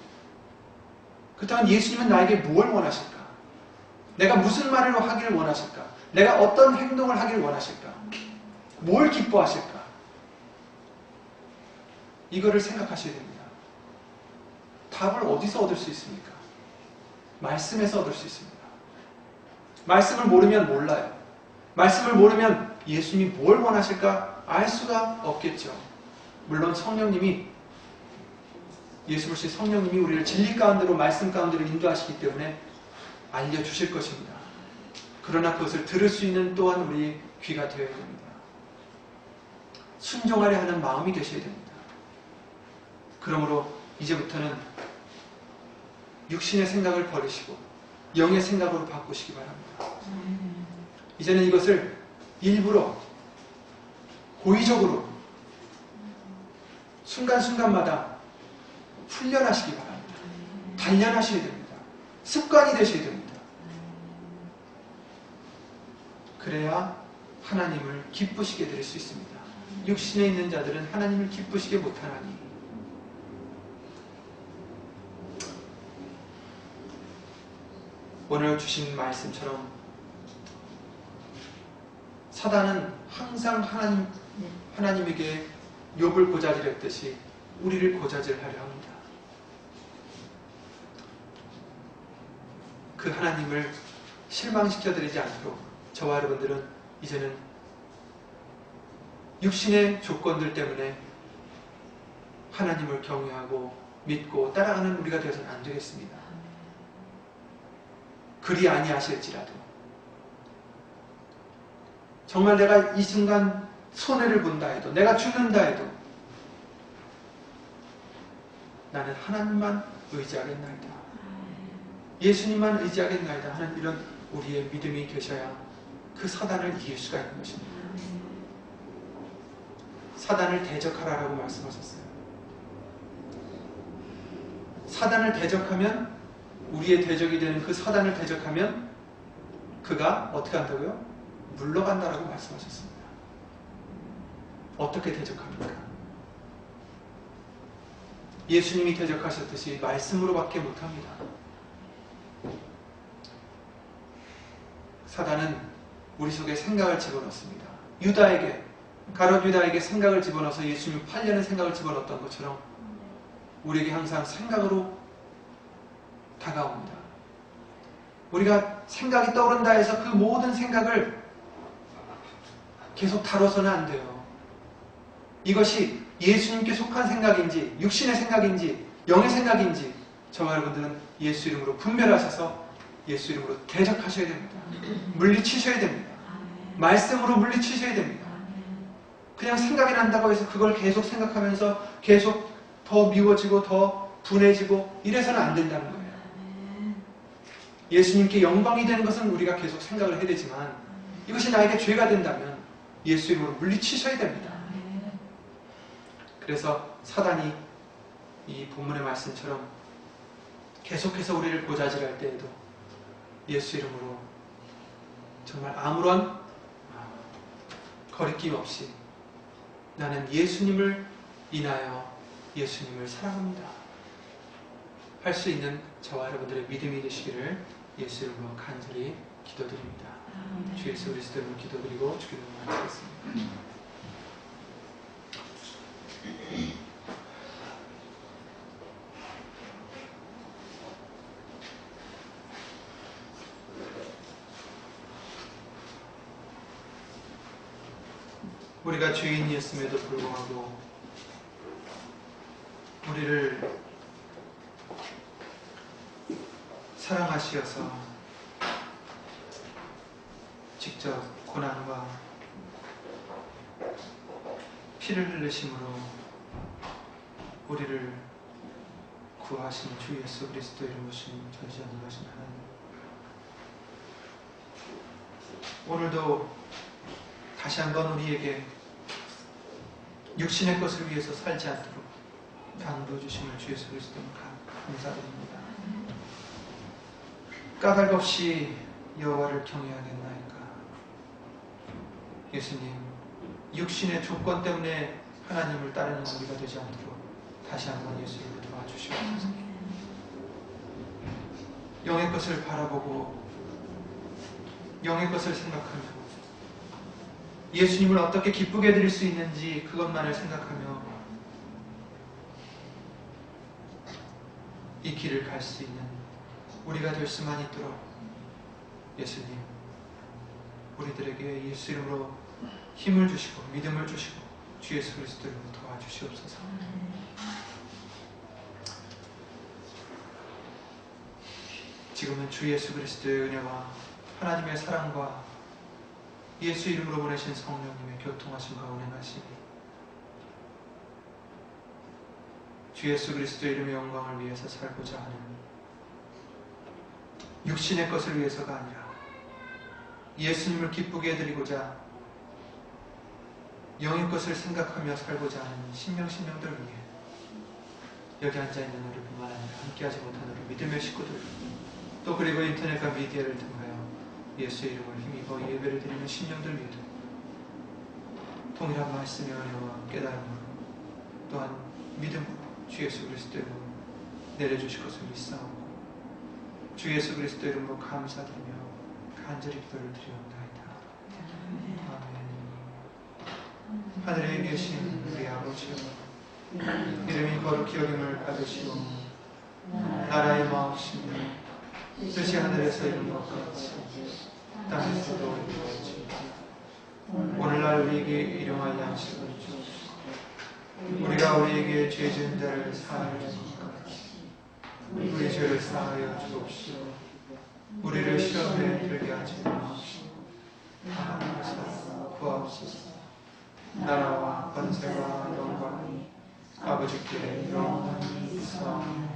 그렇다면 예수님은 나에게 뭘 원하실까? 내가 무슨 말을 하기를 원하실까? 내가 어떤 행동을 하기를 원하실까? 뭘 기뻐하실까? 이거를 생각하셔야 됩니다. 답을 어디서 얻을 수 있습니까? 말씀에서 얻을 수 있습니다. 말씀을 모르면 몰라요. 말씀을 모르면 예수님이 뭘 원하실까 알 수가 없겠죠. 물론 성령님이, 예수 그리스도의 성령님이 우리를 진리 가운데로, 말씀 가운데로 인도하시기 때문에 알려주실 것입니다. 그러나 그것을 들을 수 있는 또한 우리 귀가 되어야 됩니다. 순종하려 하는 마음이 되셔야 됩니다. 그러므로 이제부터는 육신의 생각을 버리시고 영의 생각으로 바꾸시기 바랍니다. 이제는 이것을 일부러 고의적으로 순간순간마다 훈련하시기 바랍니다. 단련하셔야 됩니다. 습관이 되셔야 됩니다. 그래야 하나님을 기쁘시게 드릴 수 있습니다. 육신에 있는 자들은 하나님을 기쁘시게 못하나니 오늘 주신 말씀처럼 사단은 항상 하나님에게 욥을 고자질했듯이 우리를 고자질하려 합니다. 그 하나님을 실망시켜드리지 않도록 저와 여러분들은 이제는 육신의 조건들 때문에 하나님을 경외하고 믿고 따라가는 우리가 되어서는 안 되겠습니다. 그리 아니하실지라도 정말 내가 이 순간 손해를 본다 해도 내가 죽는다 해도 나는 하나님만 의지하겠나이다. 예수님만 의지하겠나이다 하는 이런 우리의 믿음이 계셔야 그 사단을 이길 수가 있는 것입니다. 사단을 대적하라라고 말씀하셨어요. 사단을 대적하면 우리의 대적이 되는 그 사단을 대적하면 그가 어떻게 한다고요? 물러간다라고 말씀하셨습니다. 어떻게 대적합니까? 예수님이 대적하셨듯이 말씀으로밖에 못합니다. 사단은 우리 속에 생각을 집어넣습니다. 유다에게, 가롯 유다에게 생각을 집어넣어서 예수님이 팔려는 생각을 집어넣었던 것처럼 우리에게 항상 생각으로 다가옵니다. 우리가 생각이 떠오른다 해서 그 모든 생각을 계속 다뤄서는 안 돼요. 이것이 예수님께 속한 생각인지 육신의 생각인지 영의 생각인지 저와 여러분들은 예수 이름으로 분별하셔서 예수 이름으로 대적하셔야 됩니다. 물리치셔야 됩니다. 말씀으로 물리치셔야 됩니다. 그냥 생각이 난다고 해서 그걸 계속 생각하면서 계속 더 미워지고 더 분해지고 이래서는 안 된다는 거예요. 예수님께 영광이 되는 것은 우리가 계속 생각을 해야 되지만 이것이 나에게 죄가 된다면 예수 이름으로 물리치셔야 됩니다. 그래서 사단이 이 본문의 말씀처럼 계속해서 우리를 고자질할 때에도 예수 이름으로 정말 아무런 거리낌 없이 나는 예수님을 인하여 예수님을 사랑합니다 할 수 있는 저와 여러분들의 믿음이 되시기를 예수 이름으로 간절히 기도드립니다. 주 예수 그리스도 이름으로 기도드리고 주기도를 마치겠습니다. 우리가 죄인이었음에도 불구하고 우리를 사랑하시어서 직접 고난과 피를 흘리심으로 우리를 구하신 주 예수 그리스도 이름으로 전지전능하신 하나님, 오늘도 다시 한번 우리에게 육신의 것을 위해서 살지 않도록 당부해 주심을 주 예수 그리스도로 감사드립니다. 까닭 없이 여호와를 경외하겠나이까. 예수님, 육신의 조건 때문에 하나님을 따르는 우리가 되지 않도록 다시 한번 예수님을 도와주시옵소서. 영의 것을 바라보고 영의 것을 생각하며 예수님을 어떻게 기쁘게 해드릴 수 있는지 그것만을 생각하며 이 길을 갈 수 있는 우리가 될 수만 있도록 예수님, 우리들에게 예수 이름으로 힘을 주시고 믿음을 주시고 주 예수 그리스도 이름으로 도와주시옵소서. 지금은 주 예수 그리스도의 은혜와 하나님의 사랑과 예수 이름으로 보내신 성령님의 교통하심과 운행하심이 주 예수 그리스도의 이름의 영광을 위해서 살고자 하는 육신의 것을 위해서가 아니라 예수님을 기쁘게 해드리고자 영의 것을 생각하며 살고자 하는 신명들을 위해 여기 앉아있는 우리뿐만 아니라 함께하지 못한 우리 믿음의 식구들 또 그리고 인터넷과 미디어를 통하여 예수의 이름을 힘입어 예배를 드리는 신령들 위에도 동일한 말씀의 은혜와 깨달음으로 또한 믿음으로 주 예수 그리스도의 이름으로 내려주실 것을 믿사오고 주 예수 그리스도의 이름으로 감사드리며 간절히 기도를 드리옵나이다. 아멘. 하늘에 계신 우리 아버지여, 이름이 거룩히 여김을 받으시고 나라의 마옵시며 뜻이 하늘에서 이룬 것 같이 땅에서도 이루어지이다. 오늘날 우리에게 일용할 양식을 주옵시고 우리가 우리에게 죄 지은 자를 사하여 줄 것 같이 우리 죄를 사하여 주옵시고 우리를 시험에 들게 하지 마옵시고 다만 구하옵소서. 나라와 권세와 영광이 아버지께 영원히 있사옵나이다.